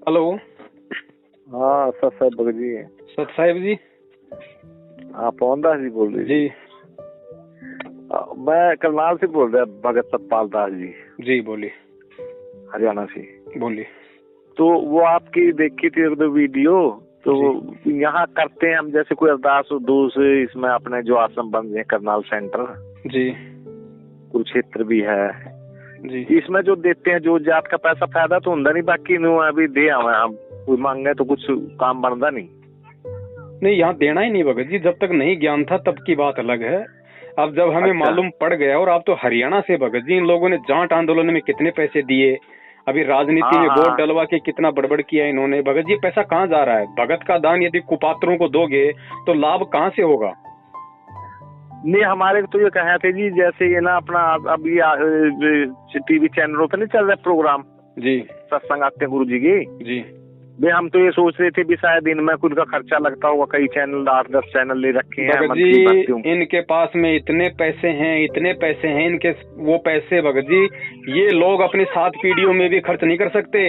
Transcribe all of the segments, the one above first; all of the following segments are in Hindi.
हेलो। हाँ सत साहब भगत जी। सत साहिब जी। हाँ पवन दास जी बोल रहे जी मैं करनाल से बोल रहा भगत सतपाल दास जी। जी बोलिए। हरियाणा से बोलिए। तो वो आपकी देखी थी एक दो वीडियो, तो यहाँ करते हैं हम जैसे कोई अरदास उर्दूस इसमें अपने जो आश्रम बन गए करनाल सेंटर जी कुरुक्षेत्र भी है जी। इसमें जो देते हैं जो जात का पैसा फायदा तो ਹੁੰਦਾ नहीं, बाकी अभी दे आवे हम कोई मांगे तो कुछ काम बनता नहीं, यहाँ देना ही नहीं भगत जी। जब तक नहीं ज्ञान था तब की बात अलग है। अब जब हमें मालूम पड़ गया, और आप तो हरियाणा से भगत जी, इन लोगों ने जाट आंदोलन में कितने पैसे दिए, अभी राजनीति में वोट डलवा के कितना बड़बड़ किया इन्होंने। भगत जी पैसा कहाँ जा रहा है? भगत का दान यदि कुपात्रों को दोगे तो लाभ कहाँ से होगा? नहीं हमारे तो ये कहा थे जी, जैसे ये ना अपना अभी टीवी चैनलों पे नहीं चल रहा प्रोग्राम जी, सत्संग आते हैं गुरु जी की जी। वे हम तो ये सोच रहे थे भी शायद इनमें खुद का खर्चा लगता होगा, कई चैनल 8-10 चैनल ले रखे हैं भगत जी। इनके पास में इतने पैसे हैं इनके, वो पैसे भगत जी ये लोग अपनी 7 पीढ़ियों में भी खर्च नहीं कर सकते।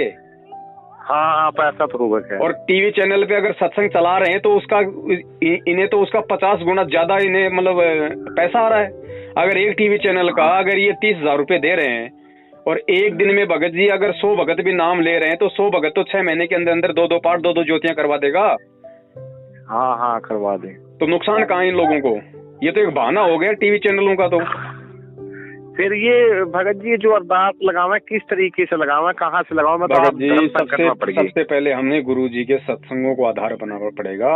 हाँ पैसा तो होगा है। और टीवी चैनल पे अगर सत्संग चला रहे हैं तो उसका इन्हें तो उसका 50 गुना ज्यादा इन्हें मतलब पैसा आ रहा है। अगर एक टीवी चैनल का अगर ये 30,000 रुपए दे रहे हैं और एक दिन में भगत जी अगर 100 भगत भी नाम ले रहे हैं तो 100 भगत तो 6 महीने के अंदर अंदर 2-2 पाठ 2-2 ज्योतियां करवा देगा। हाँ करवा दे। तो नुकसान कहाँ इन लोगों को? ये तो एक बहाना हो गया टीवी चैनलों का। तो फिर ये भगत जी जो अरदास लगावा किस तरीके से लगावा, कहाँ से लगावा? भगत जी सबसे पहले हमने गुरु जी के सत्संगों को आधार बनाना पड़ेगा,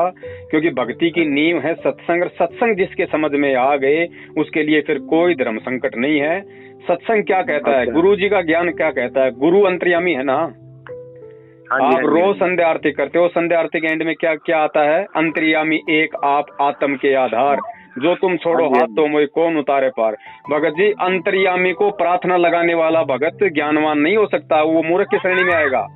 क्योंकि भक्ति की नींव है सत्संग। सत्संग जिसके समझ में आ गए उसके लिए फिर कोई धर्म संकट नहीं है। सत्संग क्या कहता है, गुरु जी का ज्ञान क्या कहता है? गुरु अंतर्यामी है ना। आप रोज संध्या आरती करते हो, संध्या आरती के एंड में क्या क्या आता है? अंतर्यामी एक आप आत्म के आधार, जो तुम छोड़ो हाथ तो मोई कौन उतारे पार। भगत जी अंतर्यामी को प्रार्थना लगाने वाला भगत ज्ञानवान नहीं हो सकता, वो मूर्ख की श्रेणी में आएगा।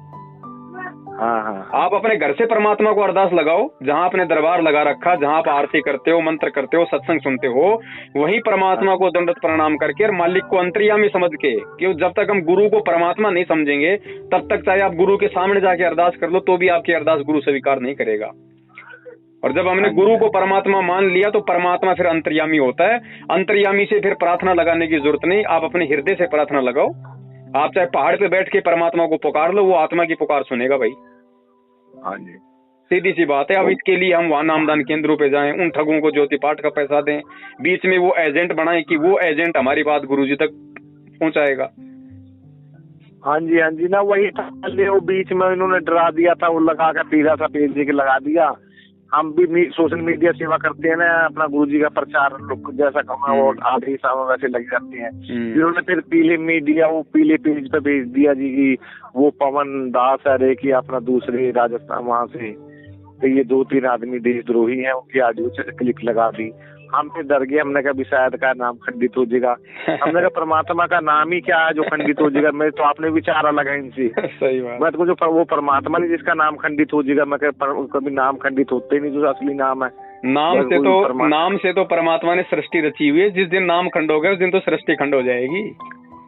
हाँ। आप अपने घर से परमात्मा को अरदास लगाओ, जहाँ आपने दरबार लगा रखा, जहाँ आप आरती करते हो, मंत्र करते हो, सत्संग सुनते हो, वही परमात्मा को दंडवत प्रणाम करके और मालिक को अंतर्यामी समझ के, क्यों जब तक हम गुरु को परमात्मा नहीं समझेंगे तब तक चाहे आप गुरु के सामने जाके अरदास कर लो तो भी आपकी अरदास गुरु स्वीकार नहीं करेगा। और जब हमने गुरु को परमात्मा मान लिया तो परमात्मा फिर अंतर्यामी होता है। अंतर्यामी से फिर प्रार्थना लगाने की जरूरत नहीं, आप अपने हृदय से प्रार्थना लगाओ। आप चाहे पहाड़ पे बैठ के परमात्मा को पुकार लो, वो आत्मा की पुकार सुनेगा भाई। हाँ जी, सीधी सी बात है। अब इसके लिए हम वहाँ नामदान केंद्रों पे जाएं, उन ठगों को ज्योति पाठ का पैसा दें, बीच में वो एजेंट बनाएं कि वो एजेंट हमारी बात गुरुजी तक पहुंचाएगा। हाँ जी ना वही था, वो बीच में इन्होंने डरा दिया था, वो लगा कर पीला सा पेज के लगा दिया। हम भी सोशल मीडिया सेवा करते हैं ना, अपना गुरुजी का प्रचार जैसा कमा वो आधे साल वैसे लग जाते हैं। इन्होंने फिर पीले मीडिया वो पीले पेज पे भेज दिया जी की वो पवन दास है कि अपना दूसरे राजस्थान वहाँ से, तो ये 2-3 आदमी देशद्रोही हैं, उनकी ऑडियो क्लिक लगा दी। हम फिर डर गए, हमने कहा भी शायद का नाम खंडित हो जाएगा। हमने कहा परमात्मा का नाम ही क्या है जो खंडित हो जाएगा? मैं तो आपने विचार अलग है इनसे। सही बात। मैं तो जो वो परमात्मा नहीं जिसका नाम खंडित हो जाएगा, मैं कभी नाम खंडित होते ही नहीं जो असली नाम है। नाम से तो परमात्मा ने सृष्टि रची हुई है, जिस दिन नाम खंड हो गया उस दिन तो सृष्टि खंड हो जाएगी।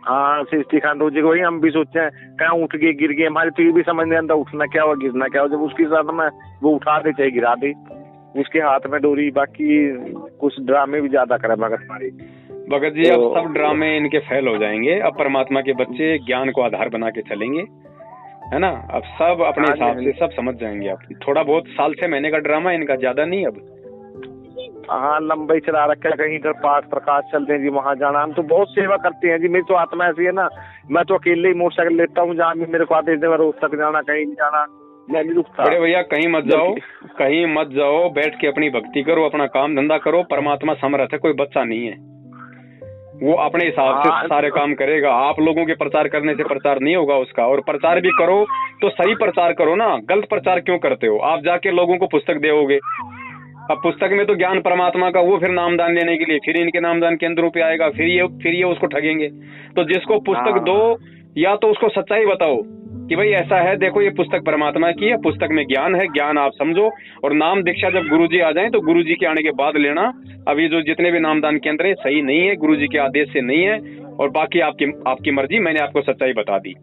हाँ सृष्टि खंड हो जाएगा। वही हम भी सोचते हैं कहीं उठ गए गिर गए, हमारी तो ये भी समझ नहीं आता उठना क्या हुआ गिरना क्या हुआ। जब उसके साथ में वो उठा दे चाहे गिरा दे, उसके हाथ में डोरी। बाकी कुछ ड्रामे भी ज्यादा करे भगत जी। अब सब ड्रामे इनके फेल हो जाएंगे। अब परमात्मा के बच्चे ज्ञान को आधार बना के चलेंगे, है ना। अब सब अपने हिसाब से सब समझ जाएंगे। अब थोड़ा बहुत साल 6 महीने का ड्रामा इनका, ज्यादा नहीं। अब हाँ लंबाई चला रखा है, कहीं इधर पाठ प्रकाश चलते हैं जी, वहाँ जाना। हम तो बहुत सेवा करते हैं जी, मेरी तो आत्मा ऐसी है ना, मैं तो अकेले ही मोटरसाइकिल लेता हूँ, जहाँ भी मेरे को आदेश दे रोज तक जाना, कहीं नहीं जाना, मैं नहीं रुकता। बड़े भैया कहीं मत जाओ, बैठ के अपनी भक्ति करो, अपना काम धंधा करो। परमात्मा समर्थ है, कोई बच्चा नहीं है, वो अपने हिसाब से सारे काम करेगा। आप लोगों के प्रचार करने से प्रचार नहीं होगा उसका। और प्रचार भी करो तो सही प्रचार करो ना, गलत प्रचार क्यों करते हो? आप जाके लोगों को पुस्तक दोगे, अब पुस्तक में तो ज्ञान परमात्मा का, वो फिर नामदान लेने के लिए फिर इनके नामदान केंद्रों पे आएगा, फिर ये उसको ठगेंगे। तो जिसको पुस्तक दो या तो उसको सच्चाई बताओ कि भाई ऐसा है, देखो ये पुस्तक परमात्मा की है, पुस्तक में ज्ञान है, ज्ञान आप समझो। और नाम दीक्षा जब गुरुजी आ जाएं तो गुरुजी के आने के बाद लेना। अभी जो जितने भी नामदान केंद्र है सही नहीं है, गुरुजी के आदेश से नहीं है, और बाकी आपकी मर्जी, मैंने आपको सच्चाई बता दी।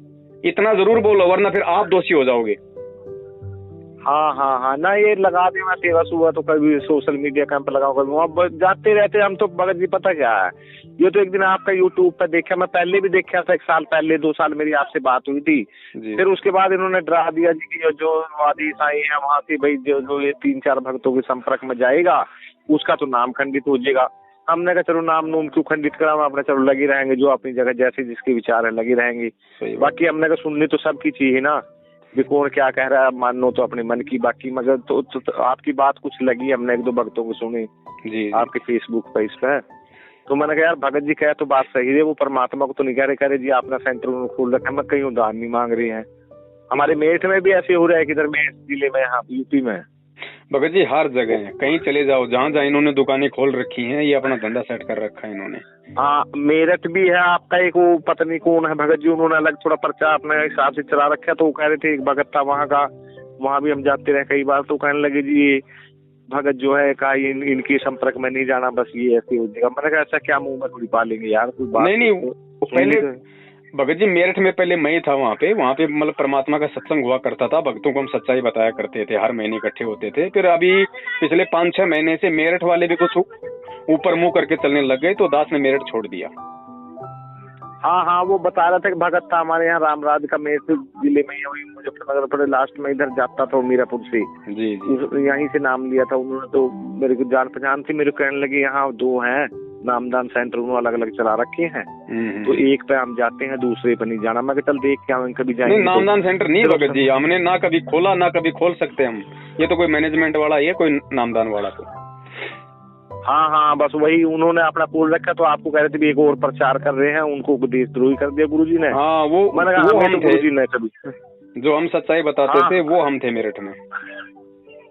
इतना जरूर बोलो, वरना फिर आप दोषी हो जाओगे। हाँ हाँ हाँ ना, ये लगा दे, मैं सेवा सुबह तो कभी सोशल मीडिया कैंप लगाऊं, कभी वहाँ जाते रहते हम तो। भगत जी पता क्या है, ये तो एक दिन आपका यूट्यूब पे देखा, मैं पहले भी देखा था, 1 साल पहले 2 साल मेरी आपसे बात हुई थी। फिर उसके बाद इन्होंने डरा दिया जी कि जो वादी ईसाई है वहाँ से भाई जो ये 3-4 भक्तों के संपर्क में जाएगा उसका तो नाम खंडित हो जाएगा। हमने कहा चलो नाम नूम क्यों खंडित करा, हम अपने चलो लगे रहेंगे, जो अपनी जगह जैसे जिसके विचार है लगे रहेंगे। बाकी हमने कहा सुननी तो सबकी चाहिए ना, भी कौन क्या कह रहा है मानो तो अपने मन की, बाकी मगर तो आपकी बात कुछ लगी, हमने 1-2 भक्तों को सुनी जी आपके फेसबुक पे, इस पे तो मैंने कहा यार भगत जी कहे तो बात सही है, वो परमात्मा को तो नहीं कह रहे जी अपना सेंटर उन्होंने खोल रखा है, मैं कहीं उदाहरण नहीं मांग रही हैं। हमारे मेरठ में भी ऐसे हो रहा है, किधर मेरठ जिले में, यहाँ यूपी में। भगत जी हर जगह है, कहीं चले जाओ, जहाँ जहाँ इन्होंने दुकानें खोल रखी हैं, ये अपना धंधा सेट कर रखा है इन्होंने। हाँ मेरठ भी है आपका, एक वो पता नहीं कौन है भगत जी, उन्होंने अलग थोड़ा पर्चा अपने हिसाब से चला रखा, तो वो कह रहे थे एक भगत था वहाँ का, वहाँ भी हम जाते रहे कई बार, तो कहने लगे जी ये भगत जो है का इनके संपर्क में नहीं जाना, बस ये ऐसे हो जाएगा। मैंने कहा ऐसा क्या मुंह में थोड़ी पालेंगे यार, कोई बात नहीं। पहले भगत जी मेरठ में पहले मैं ही था वहाँ पे मतलब परमात्मा का सत्संग हुआ करता था, भक्तों को हम सच्चाई बताया करते थे, हर महीने इकट्ठे होते थे। फिर अभी पिछले 5-6 महीने से मेरठ वाले भी कुछ ऊपर मुंह करके चलने लग गए, तो दास ने मेरठ छोड़ दिया। हाँ हाँ वो बता रहा था कि भगत था हमारे यहाँ रामराज का, मेरठ जिले में वही मुजफ्फरनगर थोड़े लास्ट में इधर जाता था मीरापुर से जी, यहीं से नाम लिया था उन्होंने, तो मेरे को जान पहचान थी, मेरे को कहने लगे यहाँ 2 हैं नामदान सेंटर, उन्होंने अलग अलग चला रखे हैं, तो एक पे हम जाते हैं दूसरे पे नहीं जाना। मैं चल देख क्या कभी जाएंगे। नामदान सेंटर नहीं भगत जी, हमने ना कभी खोला ना कभी खोल सकते हम, ये तो कोई मैनेजमेंट वाला है, कोई नामदान वाला तो। हाँ हाँ बस वही उन्होंने अपना खोल रखा, तो आपको कह रहे थे भी एक और प्रचार कर रहे हैं, उनको देशद्रोही कर दिया गुरुजी ने। हाँ वो हम गुरुजी ने कभी जो हम सच्चाई बताते थे वो हम थे मेरठ में।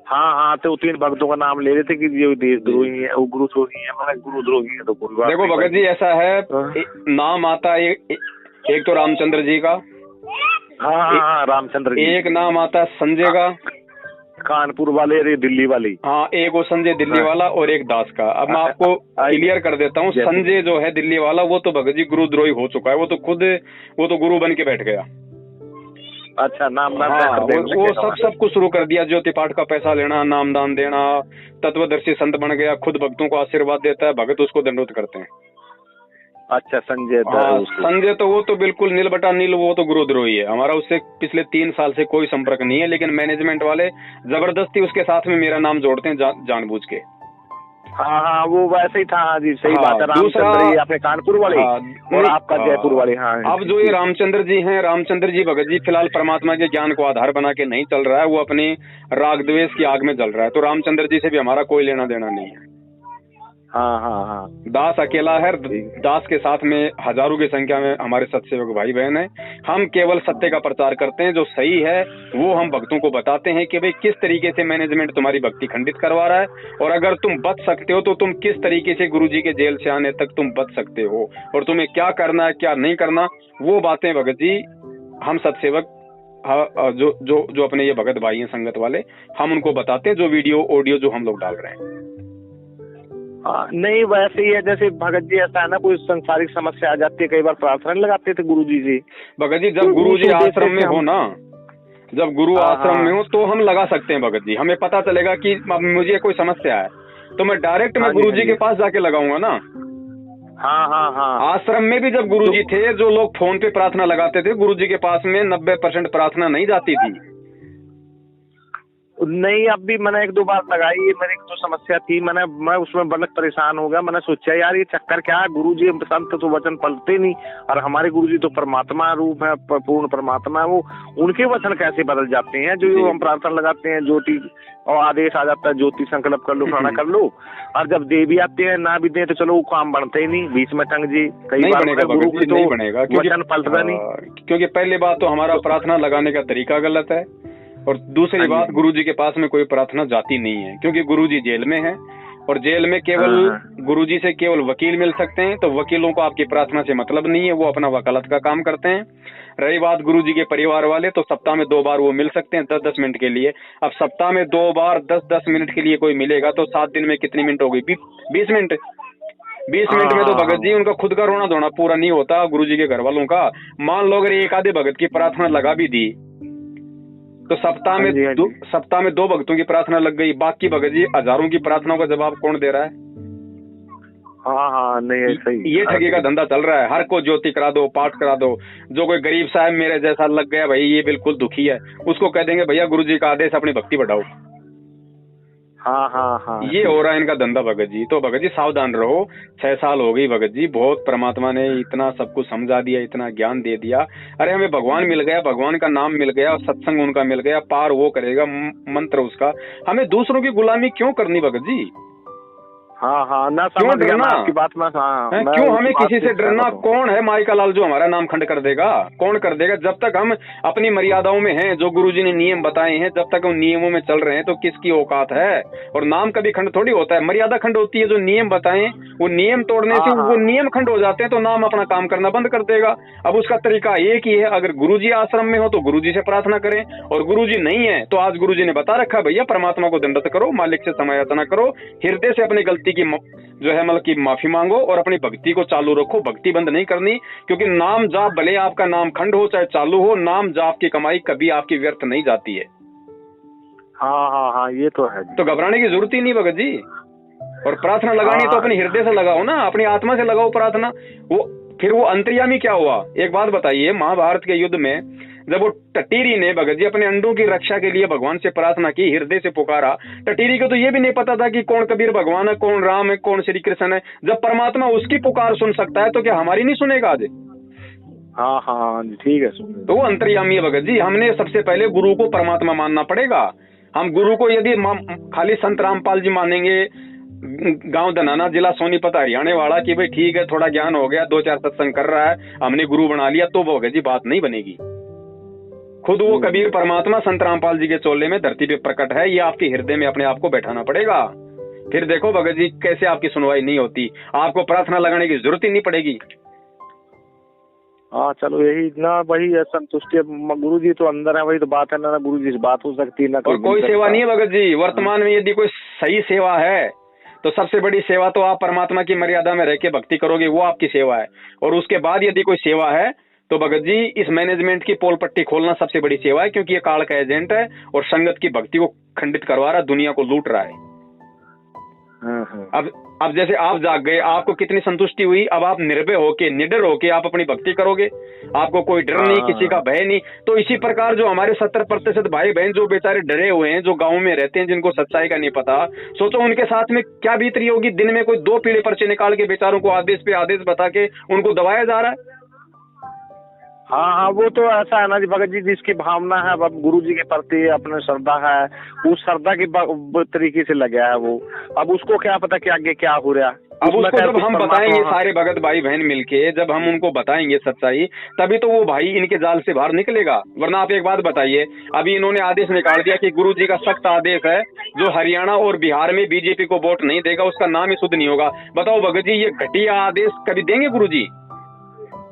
हाँ हाँ तो 3 भक्तों का नाम ले रहे थे कि ये देशद्रोही है, वो गुरुद्रोही है, मतलब गुरुद्रोही है। तो देखो भगत जी ऐसा है, नाम आता है एक तो रामचंद्र जी का, हाँ रामचंद्र जी, एक नाम आता है संजय का, कानपुर वाले, दिल्ली वाले, हाँ एक वो संजय दिल्ली वाला और एक दास का। अब मैं आपको क्लियर कर देता हूँ, संजय जो है दिल्ली वाला वो तो भगत जी गुरुद्रोही हो चुका है, वो तो गुरु बन के बैठ गया। अच्छा नाम हाँ, वो सब कुछ शुरू कर दिया, ज्योति पाठ का पैसा लेना, नामदान देना, तत्वदर्शी संत बन गया, खुद भक्तों को आशीर्वाद देता है, भगत उसको दंडोत करते हैं। अच्छा संजय संजय तो वो तो बिल्कुल नील बटा नील, वो तो गुरुद्रोही है, हमारा उससे पिछले 3 साल से कोई संपर्क नहीं है, लेकिन मैनेजमेंट वाले जबरदस्ती उसके साथ में मेरा नाम जोड़ते हैं जानबूझ के। हाँ हाँ वो वैसे ही था जी, सही बात है। दूसरा अपने कानपुर वाले और आपका जयपुर वाले। हाँ अब जो ये रामचंद्र जी हैं, रामचंद्र जी भगत जी फिलहाल परमात्मा के ज्ञान को आधार बना के नहीं चल रहा है, वो अपने राग द्वेष की आग में जल रहा है, तो रामचंद्र जी से भी हमारा कोई लेना देना नहीं है। हाँ हाँ हाँ दास अकेला है, दास के साथ में हजारों की संख्या में हमारे सत्सेवक भाई बहन हैं। हम केवल सत्य का प्रचार करते हैं, जो सही है वो हम भक्तों को बताते हैं कि भाई किस तरीके से मैनेजमेंट तुम्हारी भक्ति खंडित करवा रहा है, और अगर तुम बच सकते हो तो तुम किस तरीके से गुरुजी के जेल से आने तक तुम बच सकते हो, और तुम्हें क्या करना है क्या नहीं करना, वो बातें भगत जी हम सत्सेवक जो अपने ये भगत भाई हैं संगत वाले, हम उनको बताते हैं, जो वीडियो ऑडियो जो हम लोग डाल रहे हैं। नहीं वैसे ही है, जैसे भगत जी ऐसा है ना, कोई संसारिक समस्या आ जाती है, कई बार प्रार्थना लगाते थे गुरुजी से। भगत जी जब गुरुजी आश्रम में हो ना, जब गुरु आश्रम में हो तो हम लगा सकते हैं भगत जी, हमें पता चलेगा कि मुझे कोई समस्या है तो मैं डायरेक्ट मैं गुरुजी के पास जाके लगाऊंगा ना। हाँ हाँ हाँ आश्रम में भी जब गुरुजी थे, जो लोग फोन पे प्रार्थना लगाते थे, गुरुजी के पास में 90% प्रार्थना नहीं जाती थी। नहीं अब भी मैंने 1-2 बार लगाई, मेरी तो समस्या थी, मैं उसमें बड़ा परेशान हो गया। मैंने सोचा यार ये चक्कर क्या है, गुरुजी संत तो वचन पलते नहीं, और हमारे गुरुजी तो परमात्मा रूप है, पूर्ण परमात्मा है, वो उनके वचन कैसे बदल जाते हैं। जो हम प्रार्थना लगाते हैं, ज्योति और आदेश आ जाता है, ज्योति संकल्प कर लो, खाना कर लो, और जब दे भी आते हैं ना भी दे तो चलो वो काम बनते ही नहीं, बीच में टंग जी कई बार गुरु की तो वचन पलता नहीं। क्योंकि पहली बात तो हमारा प्रार्थना लगाने का तरीका गलत है, और दूसरी बात गुरुजी के पास में कोई प्रार्थना जाती नहीं है, क्योंकि गुरुजी जेल में है, और जेल में केवल गुरुजी से केवल वकील मिल सकते हैं, तो वकीलों को आपकी प्रार्थना से मतलब नहीं है, वो अपना वकालत का काम करते हैं। रही बात गुरुजी के परिवार वाले, तो सप्ताह में 2 बार वो मिल सकते हैं 10-10 मिनट के लिए। अब सप्ताह में 2 बार 10-10 मिनट के लिए कोई मिलेगा तो 7 दिन में कितनी मिनट होगी? 20 मिनट। 20 मिनट में तो भगत जी उनका खुद का रोना धोना पूरा नहीं होता, गुरुजी के घर वालों का। मान लो अगर एक आधे भगत की प्रार्थना लगा भी दी तो सप्ताह में 2 भक्तों की प्रार्थना लग गई, बाकी भगत जी हजारों की प्रार्थनाओं का जवाब कौन दे रहा है? हाँ नहीं सही, ये ठगी का धंधा चल रहा है। हर को ज्योति करा दो, पाठ करा दो। जो कोई गरीब साहब मेरे जैसा लग गया भाई ये बिल्कुल दुखी है, उसको कह देंगे भैया गुरुजी का आदेश अपनी भक्ति बढ़ाओ। हाँ ये हो रहा है इनका धंधा भगत जी। तो भगत जी सावधान रहो। 6 साल हो गई भगत जी, बहुत परमात्मा ने इतना सब कुछ समझा दिया, इतना ज्ञान दे दिया। अरे हमें भगवान मिल गया, भगवान का नाम मिल गया, सत्संग उनका मिल गया, पार वो करेगा, मंत्र उसका। हमें दूसरों की गुलामी क्यों करनी भगत जी? हाँ ना समझ गया मैं आपकी बात में। क्यों हमें किसी से डरना? कौन है माई का लाल जो हमारा नाम खंड कर देगा? कौन कर देगा? जब तक हम अपनी मर्यादाओं में हैं, जो गुरुजी ने नियम बताए हैं, जब तक उन नियमों में चल रहे हैं, तो किसकी औकात है? और नाम कभी खंड थोड़ी होता है, मर्यादा खंड होती है। जो नियम बताएं वो नियम तोड़ने से वो नियम खंड हो जाते हैं, तो नाम अपना काम करना बंद कर देगा। अब उसका तरीका एक ही है, अगर गुरुजी आश्रम में हो तो गुरुजी से प्रार्थना करें, और गुरुजी नहीं है तो आज गुरुजी ने बता रखा भैया परमात्मा को दंडवत करो, मालिक से समायाचना करो, हृदय से अपनी गलती की जो है मतलब की माफी मांगो और अपनी भक्ति को चालू रखो। भक्ति बंद नहीं करनी, क्योंकि नाम जाप भले आपका नाम खंड हो चाहे चालू हो, नाम जाप की कमाई कभी आपकी व्यर्थ नहीं जाती है। हाँ ये तो है। तो घबराने की जरूरत ही नहीं भगत जी। और प्रार्थना लगानी तो अपने हृदय से लगाओ ना, अपनी आत्मा से लगाओ प्रार्थना। फिर वो अंतर्यामी क्या हुआ? एक बात बताइए, महाभारत के युद्ध में जब वो टटीरी ने भगत जी अपने अंडों की रक्षा के लिए भगवान से प्रार्थना की, हृदय से पुकारा, टटीरी को तो ये भी नहीं पता था कि कौन कबीर भगवान है, कौन राम है, कौन श्री कृष्ण है। जब परमात्मा उसकी पुकार सुन सकता है तो क्या हमारी नहीं सुनेगा आज? हाँ ठीक है। तो वो अंतर्यामी है भगत जी। हमने सबसे पहले गुरु को परमात्मा मानना पड़ेगा। हम गुरु को यदि खाली संत रामपाल जी मानेंगे, गांव धनाना, जिला सोनीपत, हरियाणा वाला, कि भाई ठीक है थोड़ा ज्ञान हो गया, 2-4 सत्संग कर रहा है, हमने गुरु बना लिया, तो भगत जी बात नहीं बनेगी। खुद वो कबीर परमात्मा संत रामपाल जी के चोले में धरती पे प्रकट है, ये आपके हृदय में अपने आप को बैठाना पड़ेगा। फिर देखो भगत जी कैसे आपकी सुनवाई नहीं होती, आपको प्रार्थना लगाने की जरूरत ही नहीं पड़ेगी। हाँ चलो यही ना, वही है संतुष्टि। गुरु जी तो अंदर है, वही तो बात है ना, गुरु जी से बात हो सकती है ना। और कोई सेवा नहीं है भगत जी वर्तमान में। यदि कोई सही सेवा है तो सबसे बड़ी सेवा तो आप परमात्मा की मर्यादा में रह के भक्ति करोगे, वो आपकी सेवा है। और उसके बाद यदि कोई सेवा है तो भगत जी इस मैनेजमेंट की पोल पट्टी खोलना सबसे बड़ी सेवा है, क्योंकि ये काल का एजेंट है और संगत की भक्ति को खंडित करवा रहा है, दुनिया को लूट रहा है। अब जैसे आप जाग गए, आपको कितनी संतुष्टि हुई। अब आप निर्भय होके, निडर होके आप अपनी भक्ति करोगे, आपको कोई डर नहीं, किसी का भय नहीं। तो इसी प्रकार जो हमारे 70% भाई बहन जो बेचारे डरे हुए हैं, जो गांव में रहते हैं, जिनको सच्चाई का नहीं पता, सोचो उनके साथ में क्या बीत रही होगी। दिन में कोई 2 पीले पर्चे निकाल के बेचारों को आदेश पे आदेश बता के उनको दबाया जा रहा है। हाँ वो तो ऐसा है ना जी भगत जी, जिसकी भावना है अब गुरु जी के प्रति अपने श्रद्धा है, उस श्रद्धा की तरीके से लगा है वो। अब उसको क्या पता कि आगे क्या हो रहा है। अब उसको जब हम बताएंगे सारे भगत भाई बहन मिलके, जब हम उनको बताएंगे सच्चाई, तभी तो वो भाई इनके जाल से बाहर निकलेगा। वरना आप एक बात बताइए, अभी इन्होंने आदेश निकाल दिया कि गुरु जी का सख्त आदेश है, जो हरियाणा और बिहार में बीजेपी को वोट नहीं देगा उसका नाम ही शुद्ध नहीं होगा। बताओ भगत जी ये घटिया आदेश कभी देंगे गुरु जी?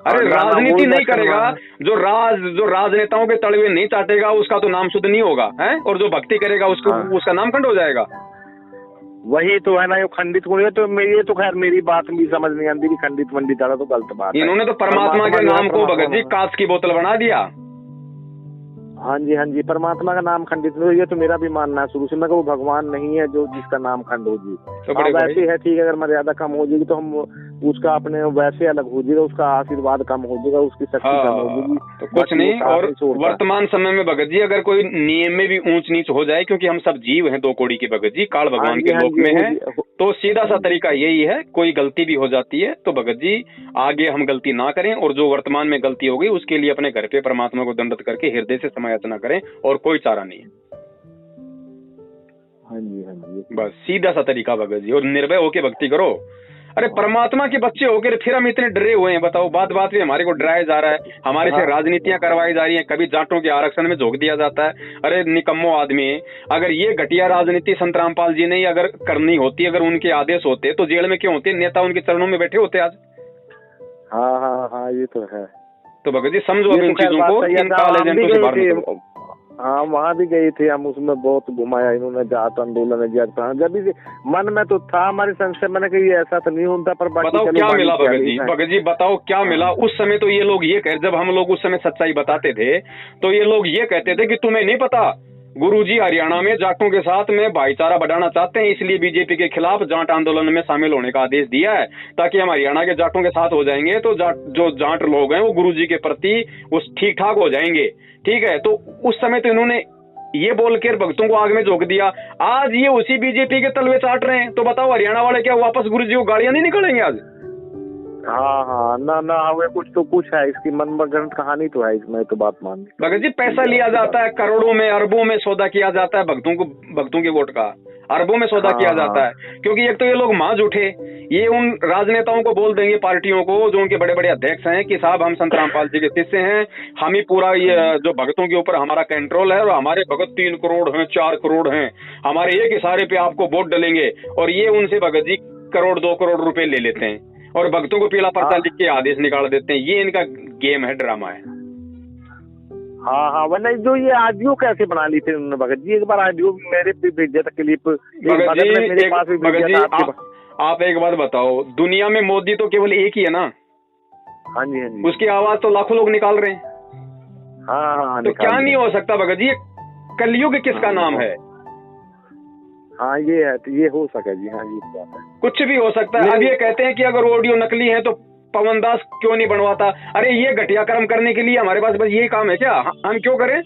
अरे राजनीति नहीं करेगा, जो राजनेताओं के तलवे नहीं चाटेगा उसका तो नाम शुद्ध नहीं होगा है, और जो भक्ति करेगा उसका नाम खंड हो जाएगा। वही तो है ना, ये खंडित हो रही है। तो ये तो खैर मेरी बात भी समझ नहीं आती कि खंडित वंडित आना तो गलत बात है। इन्होंने तो परमात्मा के नाम को भगत जी कांच की बोतल बना दिया। हाँ जी परमात्मा का नाम खंडित हो, ये तो मेरा भी मानना है शुरू से। मैं वो भगवान नहीं है जो जिसका नाम खंड हो जी। तो वैसे है ठीक है, अगर मर्यादा कम हो जाएगी तो हम उसका अपने वैसे अलग हो जाएगा, उसका आशीर्वाद कम हो जाएगा, उसकी शक्ति कम हो जाएगी, तो कुछ नहीं। और वर्तमान समय में भगत जी अगर कोई नियम में भी ऊंच नीच हो जाए, क्योंकि हम सब जीव हैं 2 कौड़ी के भगत जी, काल भगवान के लोक में है, तो सीधा सा तरीका यही है, कोई गलती भी हो जाती है तो भगत जी आगे हम गलती ना करें, और जो वर्तमान में गलती हो गई उसके लिए अपने घर पे परमात्मा को दंडवत करके हृदय से समायाचना करें, और कोई चारा नहीं है। हाँ जी बस सीधा सा तरीका भगत जी, और निर्भय होके भक्ति करो। अरे परमात्मा के बच्चे होकर फिर हम इतने डरे हुए हैं, बताओ। बात में हमारे को डराया जा रहा है, हमारे से राजनीतियां करवाई जा रही हैं, कभी जाटों के आरक्षण में झोंक दिया जाता है। अरे निकम्मो आदमी, अगर ये घटिया राजनीति संत रामपाल जी ने अगर करनी होती, अगर उनके आदेश होते तो जेल में क्यों होते? नेता उनके चरणों में बैठे होते आज। हाँ ये तो है। तो भगत जी समझो इन चीजों को, इन काल एजेंटों से बाहर निकलो। हाँ वहाँ भी गए थे हम, उसमें बहुत घुमाया इन्होंने, जाट आंदोलन जब भी मन में तो था हमारे संशय, मैंने कहा ये ऐसा तो नहीं होता, पर बताओ क्या मिला भगत जी, भगत जी बताओ क्या मिला। उस समय तो ये लोग ये कह, जब हम लोग उस समय सच्चाई बताते थे तो ये लोग ये कहते थे कि तुम्हें नहीं पता, गुरुजी हरियाणा में जाटों के साथ में भाईचारा बढ़ाना चाहते हैं, इसलिए बीजेपी के खिलाफ जाट आंदोलन में शामिल होने का आदेश दिया है, ताकि हम हरियाणा के जाटों के साथ हो जाएंगे तो जो जाट लोग हैं वो गुरुजी के प्रति उस ठीक ठाक हो जाएंगे। ठीक है, तो उस समय तो इन्होंने ये बोल कर भक्तों को आग में झोंक दिया। आज ये उसी बीजेपी के तलवे चाट रहे हैं, तो बताओ हरियाणा वाले क्या वापस गुरुजी को गाड़ियां नहीं निकलेंगे आज? हाँ हाँ, ना हमें कुछ है, इसकी मनगढ़ंत कहानी तो है इसमें, तो बात मान। भगत जी पैसा लिया जाता है, करोड़ों में अरबों में सौदा किया जाता है भक्तों के वोट का, अरबों में सौदा किया जाता है। क्योंकि एक तो ये लोग मांझ उठे, ये उन राजनेताओं को बोल देंगे, पार्टियों को जो उनके बड़े बड़े अध्यक्ष हैं कि साहब हम संत रामपाल जी के शिष्य हैं, हम ही पूरा ये जो भक्तों के ऊपर हमारा कंट्रोल है और हमारे भगत 3 करोड़ हैं 4 करोड़ हैं, हमारे एक इशारे पे आपको वोट डलेंगे। और ये उनसे भगत जी करोड़ 2 करोड़ रुपए ले लेते हैं और भक्तों को पीला पर्चा लिख के आदेश निकाल देते हैं। ये इनका गेम है, ड्रामा है। हाँ वरना जो ये ऑडियो कैसे बना ली थी उन्होंने भगत जी, एक बार ऑडियो मेरे पे भेजा था क्लिप, मेरे पास भी भेजा था। आप एक बात बताओ, दुनिया में मोदी तो केवल एक ही है ना? हाँ जी हाँ जी। उसकी आवाज तो लाखों लोग निकाल रहे हैं। हाँ तो क्या नहीं हो सकता भगत जी? कलयुग किसका नाम है? हाँ ये है, तो ये हो सके जी। हाँ जी बात है, कुछ भी हो सकता है। अब ये कहते हैं कि अगर ऑडियो नकली है तो पवन दास क्यों नहीं बनवाता? अरे ये घटिया कर्म करने के लिए हमारे पास बस यही काम है क्या? हम क्यों करें?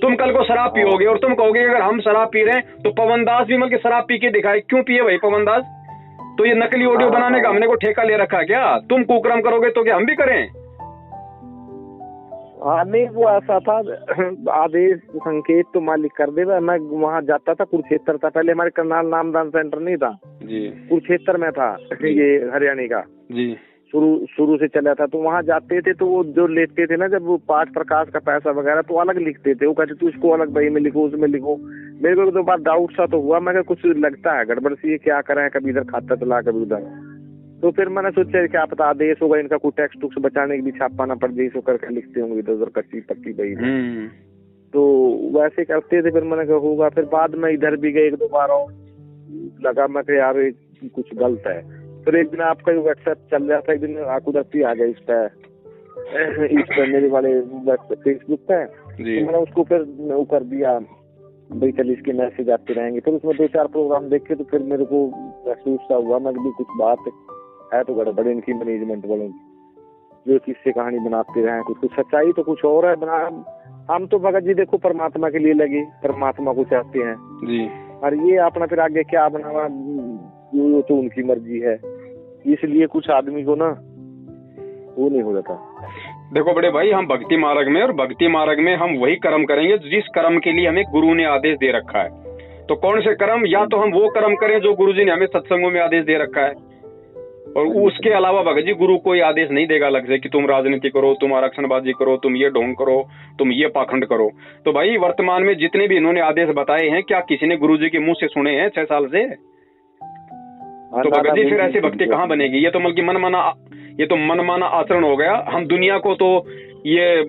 तुम कल को शराब पियोगे और तुम कहोगे अगर हम शराब पी रहे हैं तो पवन दास भी मतलब शराब पी के दिखाए, क्यों पिए भाई पवन दास? तो ये नकली ऑडियो बनाने का हमने को ठेका ले रखा क्या? तुम कुकर्म करोगे तो क्या हम भी करें? हाँ नहीं वो ऐसा था, आदेश संकेत तो मालिक कर देगा। मैं वहाँ जाता था, कुरुक्षेत्र था पहले, हमारे करनाल नामदान सेंटर नहीं था जी, कुरुक्षेत्र में था ये हरियाणा का जी, शुरू से चला था। तो वहाँ जाते थे तो वो जो लेते थे ना जब वो पाठ प्रकाश का पैसा वगैरह, तो अलग लिखते थे। वो कहते तू इसको अलग बही में लिखो, उसमें लिखो। मेरे को तो बात डाउट सा तो हुआ, मैं कुछ लगता है गड़बड़ सी, क्या करें, कभी इधर खाता चला कभी उधर। तो फिर मैंने सोचा क्या पता आदेश होगा इनका, कोई टेक्स्ट टुक्स बचाने के लिए छापा ना पड़ जाए, इसको करके लिखते होंगे इधर उधर कच्ची पक्की बही में। तो वैसे करते थे। फिर मैंने कहा होगा। फिर बाद में इधर भी गए 1-2 बार और लगा, मैं यार कुछ गलत है। फिर एक दिन आपका व्हाट्सएप चल रहा था, एक दिन कुदरती आ गया इस पे मेरे वाले फेसबुक पे, तो मैंने उसको फिर वो कर दिया भाई चल इसके मैसेज आते रहेंगे। फिर उसमें 2-4 प्रोग्राम देखे तो फिर मेरे को महसूस सा हुआ, मैं भी कुछ बात है तो गड़बड़ इनकी मैनेजमेंट वालों की, जो किससे कहानी बनाते रहे, कुछ सच्चाई तो कुछ और है बना। हम तो भगत जी देखो परमात्मा के लिए लगे, परमात्मा को चाहते हैं जी, और ये अपना फिर आगे क्या बनावा वो तो उनकी मर्जी है। इसलिए कुछ आदमी को ना वो नहीं हो जाता। देखो बड़े भाई, हम भक्ति मार्ग में, और भक्ति मार्ग में हम वही कर्म करेंगे जिस कर्म के लिए हमें गुरु ने आदेश दे रखा है। तो कौन से कर्म? या तो हम वो कर्म करें जो गुरुजी ने हमें सत्संगों में आदेश दे रखा है, और उसके अलावा भगत जी गुरु कोई आदेश नहीं देगा अलग से कि तुम राजनीति करो, तुम आरक्षणबाजी करो, तुम ये ढोंग करो, तुम ये पाखंड करो। तो भाई वर्तमान में जितने भी इन्होंने आदेश बताए हैं, क्या किसी ने गुरुजी के मुंह से सुने हैं 6 साल से? तो भगत जी फिर ऐसी भक्ति कहाँ बनेगी? ये तो मतलब मनमाना आचरण हो गया। हम दुनिया को तो ये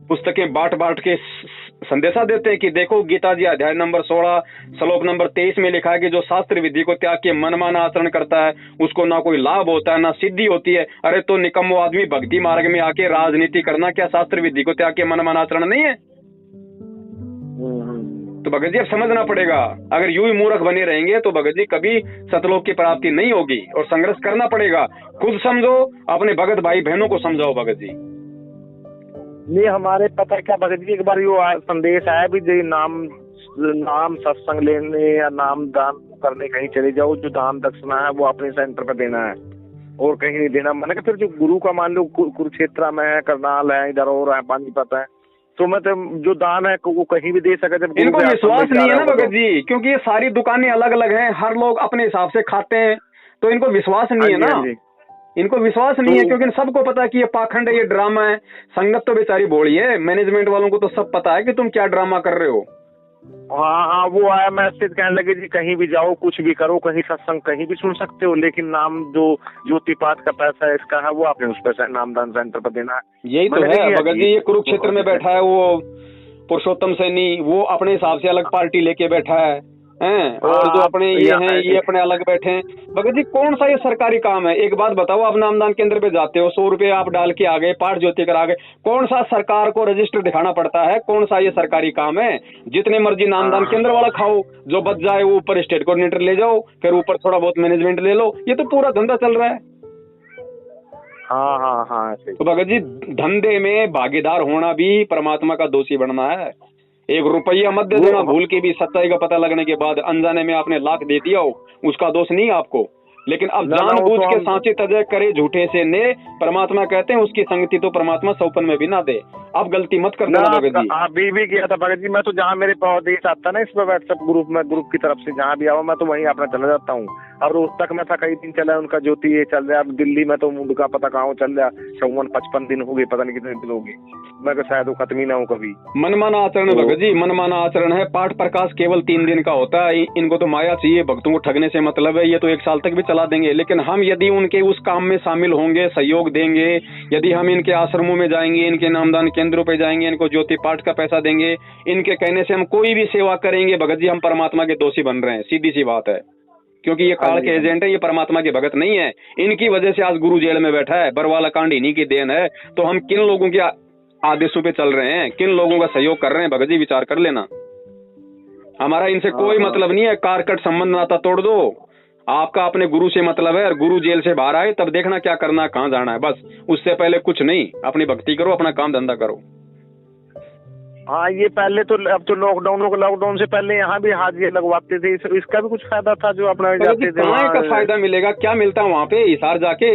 पुस्तकें बांट के संदेशा देते हैं कि देखो गीता जी अध्याय नंबर 16 श्लोक नंबर 23 में लिखा है कि जो शास्त्र विधि को त्याग के मनमाना आचरण करता है उसको ना कोई लाभ होता है ना सिद्धि होती है। अरे तो निकम्मो आदमी, भक्ति मार्ग में आके राजनीति करना क्या शास्त्र विधि को त्याग के मनमाना आचरण नहीं है? तो भगत जी अब समझना पड़ेगा। अगर यूं ही मूर्ख बने रहेंगे तो भगत जी कभी सतलोक की प्राप्ति नहीं होगी, और संघर्ष करना पड़ेगा। खुद समझो, अपने भगत भाई बहनों को समझाओ भगत जी। नहीं हमारे पता क्या भगत जी, एक बार यो संदेश आया भी जो नाम सत्संग लेने या नाम दान करने कहीं चले जाओ, जो दान दक्षिणा है वो अपने सेंटर पे देना है और कहीं नहीं देना। मैंने कहा फिर जो गुरु का मान लो कुरुक्षेत्र में है, करनाल है, इधर और है, पानीपत है, तो मतलब जो दान है वो कहीं भी दे सके। जब इनको विश्वास नहीं है ना भगत जी, क्योंकि ये सारी दुकानें अलग अलग हैं, हर लोग अपने हिसाब से खाते हैं, तो इनको विश्वास नहीं है ना। इनको विश्वास नहीं है क्योंकि सबको पता है कि ये पाखंड है, ये ड्रामा है। संगत तो बेचारी बोली है, मैनेजमेंट वालों को तो सब पता है कि तुम क्या ड्रामा कर रहे हो। हाँ वो आया मैसेज, कहने लगे जी कहीं भी जाओ, कुछ भी करो, कहीं सत्संग कहीं भी सुन सकते हो, लेकिन नाम जो ज्योतिपात का पैसा है इसका है वो आपने उस पैसा नामदान सेंटर पर देना है। यही तो है भगत जी। ये कुरुक्षेत्र में बैठा है वो पुरुषोत्तम सैनी वो अपने हिसाब से अलग पार्टी लेके बैठा है हैं, और जो अपने ये हैं ये अपने अलग बैठे हैं। भगत जी कौन सा ये सरकारी काम है? एक बात बताओ, आप नामदान केंद्र पे जाते हो, 100 रुपए आप डाल के आ गए, पाठ ज्योति करा गए, कौन सा सरकार को रजिस्टर दिखाना पड़ता है? कौन सा ये सरकारी काम है? जितने मर्जी नामदान केंद्र वाला खाओ, जो बच जाए वो ऊपर स्टेट कोऑर्डिनेटर ले जाओ, फिर ऊपर थोड़ा बहुत मैनेजमेंट ले लो, ये तो पूरा धंधा चल रहा है। हाँ। तो भगत जी धंधे में भागीदार होना भी परमात्मा का दोषी बनना है। एक रुपया मत दे देना भूल के भी, सच्चाई का पता लगने के बाद अनजाने में आपने लाख दे दिया हो, उसका दोष नहीं आपको। लेकिन अब जानबूझ के सांचे तजय करे झूठे से ने, परमात्मा कहते हैं उसकी संगति तो परमात्मा सौपन में भी ना दे। अब गलती मत कर देना भगत जी। अभी भी किया था भगत जी, मैं तो जहाँ मेरे देश आता ना इस पर व्हाट्सएप ग्रुप में, ग्रुप की तरफ से जहाँ भी आवा मैं तो वहीं अपना चला जाता हूँ। और रोहतक में था कई दिन चला उनका ज्योति ये चल रहा है। अब दिल्ली में तो उनका पता कहाँ चल रहा, 54-55 दिन हो गए, पता नहीं कितने दिन हो गए। मैं शायद वो खत्म ही ना हो कभी। मनमाना आचरण है भगत जी, मनमाना आचरण है। पाठ प्रकाश केवल 3 दिन का होता है, इनको तो माया चाहिए, भक्तों को ठगने से मतलब है। ये तो 1 साल तक भी चला देंगे, लेकिन हम यदि उनके उस काम में शामिल होंगे, सहयोग देंगे, यदि हम इनके आश्रमों में जाएंगे, इनके नामदान केंद्रों पे जाएंगे, इनको ज्योति पाठ का पैसा देंगे, इनके कहने से हम कोई भी सेवा करेंगे, भगत जी हम परमात्मा के दोषी बन रहे हैं, सीधी सी बात है। क्योंकि ये काल के एजेंट है, ये परमात्मा के भगत नहीं है। इनकी वजह से आज गुरु जेल में बैठा है, बरवाला कांड इन्हीं की देन है। तो हम किन लोगों के आदेशों पे चल रहे हैं, किन लोगों का सहयोग कर रहे हैं, भगत जी विचार कर लेना। हमारा इनसे कोई मतलब नहीं है, कारकट संबंध नाता तोड़ दो। आपका अपने गुरु से मतलब है, और गुरु जेल से बाहर आए तब देखना क्या करना है, कहाँ जाना है, बस उससे पहले कुछ नहीं। अपनी भक्ति करो, अपना काम धंधा करो। हाँ ये पहले तो, अब तो लॉकडाउन से पहले यहाँ भी हाजिरी लगवाते थे, इसका भी कुछ फायदा था जो अपना जाते थे। कहाँ का फायदा मिलेगा? क्या मिलता है वहाँ पे? हिसार जाके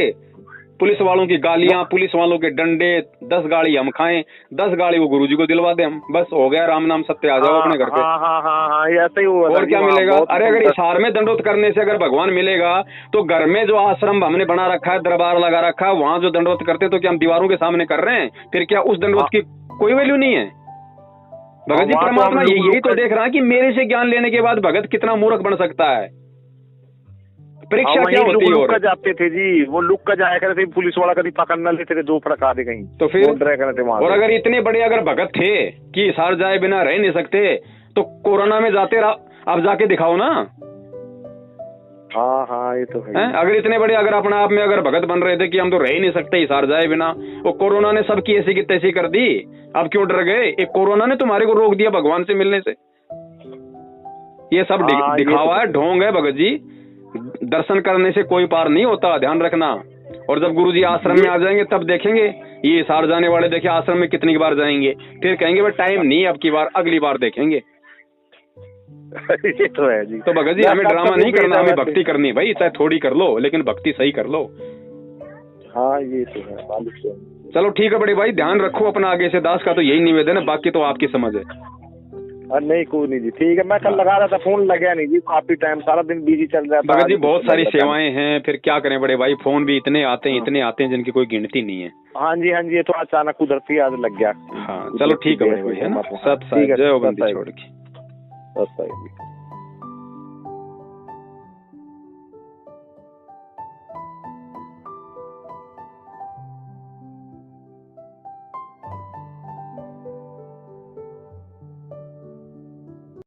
पुलिस वालों की गालियां, पुलिस वालों के डंडे, 10 गाड़ी हम खाएं, 10 गाड़ी वो गुरुजी को दिलवा दे हम, बस हो गया, राम नाम सत्य, आ जाओ अपने घर पे। हाँ ऐसा ही हुआ। और क्या मिलेगा? अरे अगर हिसार में दंडोत करने से अगर भगवान मिलेगा, तो घर में जो आश्रम हमने बना रखा है, दरबार लगा रखा है, वहाँ जो दंडोत करते तो क्या हम दीवारों के सामने कर रहे हैं? फिर क्या उस दंडोत की कोई वैल्यू नहीं है? भगत जी परमात्मा यही तो देख रहा है कि मेरे से ज्ञान लेने के बाद भगत कितना मूर्ख बन सकता है। परीक्षा क्या होती है? और जाते थे जी, वो लुक का जाया करते थे, पुलिस वाला कभी पकड़ न लेते थे, 2 प्रकार दे कहीं तो फिर और अगर इतने बड़े अगर भगत थे कि हिसार जाए बिना रह नहीं सकते, तो कोरोना में जाते आप जाके दिखाओ ना। हाँ ये तो है। अगर इतने बड़े अगर अपने आप में अगर भगत बन रहे थे कि हम तो रह ही नहीं सकते हिसार जाए बिना, वो कोरोना ने सबकी ऐसी की तैसी कर दी, अब क्यों डर गए? एक कोरोना ने तुम्हारे को रोक दिया भगवान से मिलने से। ये सब दिखावा है, ढोंग है भगत जी। दर्शन करने से कोई पार नहीं होता, ध्यान रखना। और जब गुरुजी आश्रम में आ जाएंगे तब देखेंगे, ये हिसार जाने वाले देखे आश्रम में कितनी बार जाएंगे, फिर कहेंगे भाई टाइम नहीं अब की बार, अगली बार देखेंगे। ये तो है जी। तो भगत जी हमें ड्रामा नहीं करना, हमें भक्ति करनी है भाई, चाहे थोड़ी कर लो लेकिन भक्ति सही कर लो। हाँ ये तो है। चलो ठीक है बड़े भाई, ध्यान रखो अपना, आगे से दास का तो यही निवेदन है, बाकी तो आपकी समझ है। नहीं कोई नहीं जी, ठीक है। मैं कल लगा रहा था, फोन लगा नहीं जी, काफी टाइम, सारा दिन बिजी चल रहा था। भगत जी बहुत सारी सेवाएं हैं, फिर क्या करें बड़े भाई, फोन भी इतने आते हैं जिनकी कोई गिनती नहीं है। हाँ जी ये तो अचानक कुदरती आज लग गया। हाँ चलो ठीक है बड़े भाई, है ना। सत साई जय हो बंदी छोड़ के।